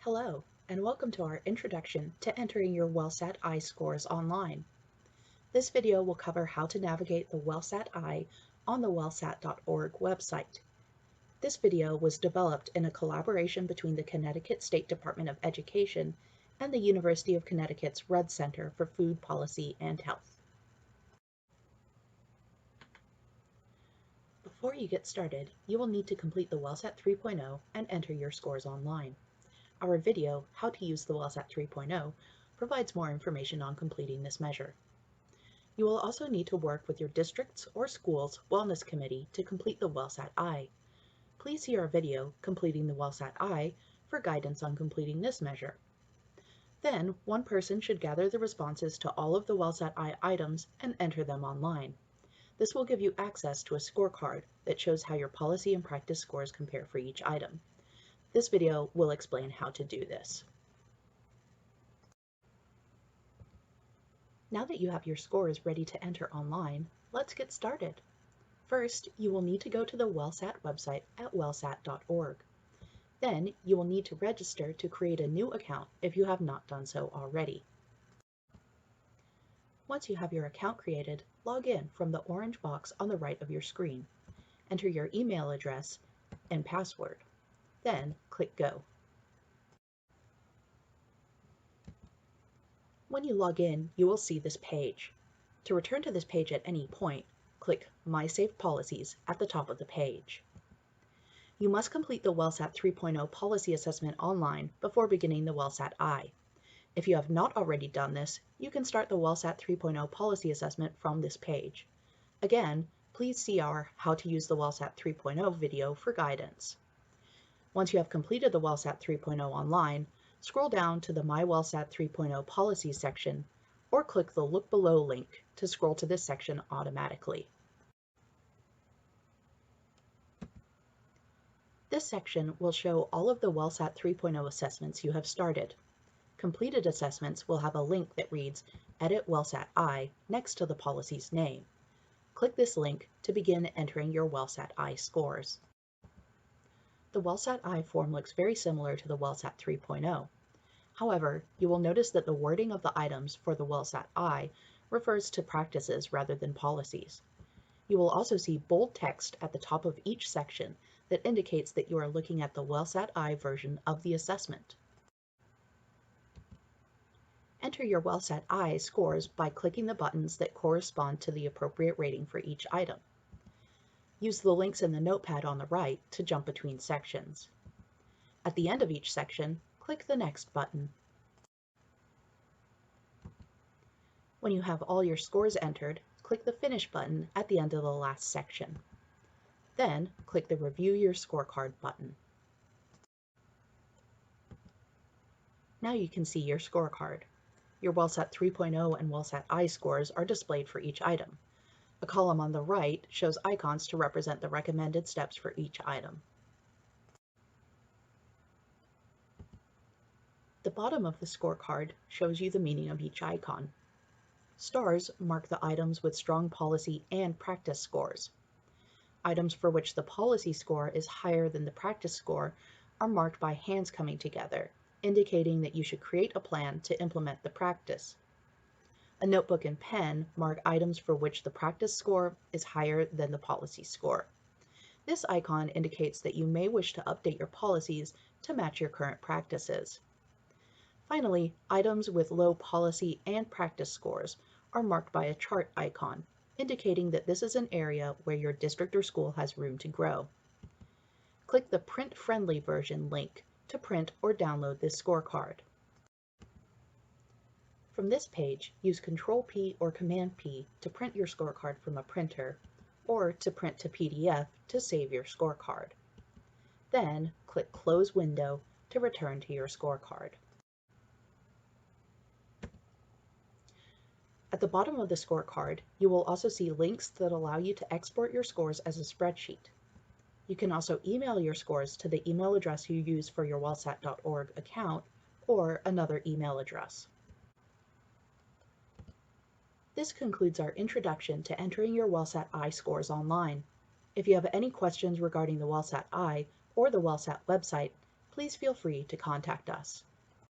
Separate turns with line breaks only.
Hello, and welcome to our introduction to entering your WellSat I scores online. This video will cover how to navigate the WellSat I on the wellsat.org website. This video was developed in a collaboration between the Connecticut State Department of Education and the University of Connecticut's Rudd Center for Food Policy and Health. Before you get started, you will need to complete the WellSat 3.0 and enter your scores online. Our video, How to Use the WellSat 3.0, provides more information on completing this measure. You will also need to work with your district's or school's wellness committee to complete the WellSat I. Please see our video, Completing the WellSat I, for guidance on completing this measure. Then, one person should gather the responses to all of the WellSat I items and enter them online. This will give you access to a scorecard that shows how your policy and practice scores compare for each item. This video will explain how to do this. Now that you have your scores ready to enter online, let's get started. First, you will need to go to the WellSat website at wellsat.org. Then, you will need to register to create a new account if you have not done so already. Once you have your account created, log in from the orange box on the right of your screen. Enter your email address and password. Then, click Go. When you log in, you will see this page. To return to this page at any point, click My Saved Policies at the top of the page. You must complete the WellSat 3.0 policy assessment online before beginning the WellSat I. If you have not already done this, you can start the WellSat 3.0 policy assessment from this page. Again, please see our How to Use the WellSat 3.0 video for guidance. Once you have completed the WellSat 3.0 online, scroll down to the My WellSat 3.0 Policies section, or click the Look Below link to scroll to this section automatically. This section will show all of the WellSat 3.0 assessments you have started. Completed assessments will have a link that reads Edit WellSat I next to the policy's name. Click this link to begin entering your WellSat I scores. The WellSat I form looks very similar to the WellSat 3.0. However, you will notice that the wording of the items for the WellSat I refers to practices rather than policies. You will also see bold text at the top of each section that indicates that you are looking at the WellSat I version of the assessment. Enter your WellSat I scores by clicking the buttons that correspond to the appropriate rating for each item. Use the links in the notepad on the right to jump between sections. At the end of each section, click the Next button. When you have all your scores entered, click the Finish button at the end of the last section. Then, click the Review Your Scorecard button. Now you can see your scorecard. Your WellSat 3.0 and WellSat I scores are displayed for each item. A column on the right shows icons to represent the recommended steps for each item. The bottom of the scorecard shows you the meaning of each icon. Stars mark the items with strong policy and practice scores. Items for which the policy score is higher than the practice score are marked by hands coming together, indicating that you should create a plan to implement the practice. A notebook and pen mark items for which the practice score is higher than the policy score. This icon indicates that you may wish to update your policies to match your current practices. Finally, items with low policy and practice scores are marked by a chart icon, indicating that this is an area where your district or school has room to grow. Click the Print Friendly version link to print or download this scorecard. From this page, use Ctrl-P or Command-P to print your scorecard from a printer, or to print to PDF to save your scorecard. Then, click Close Window to return to your scorecard. At the bottom of the scorecard, you will also see links that allow you to export your scores as a spreadsheet. You can also email your scores to the email address you use for your wellsat.org account or another email address. This concludes our introduction to entering your WellSat I scores online. If you have any questions regarding the WellSat I or the WellSat website, please feel free to contact us.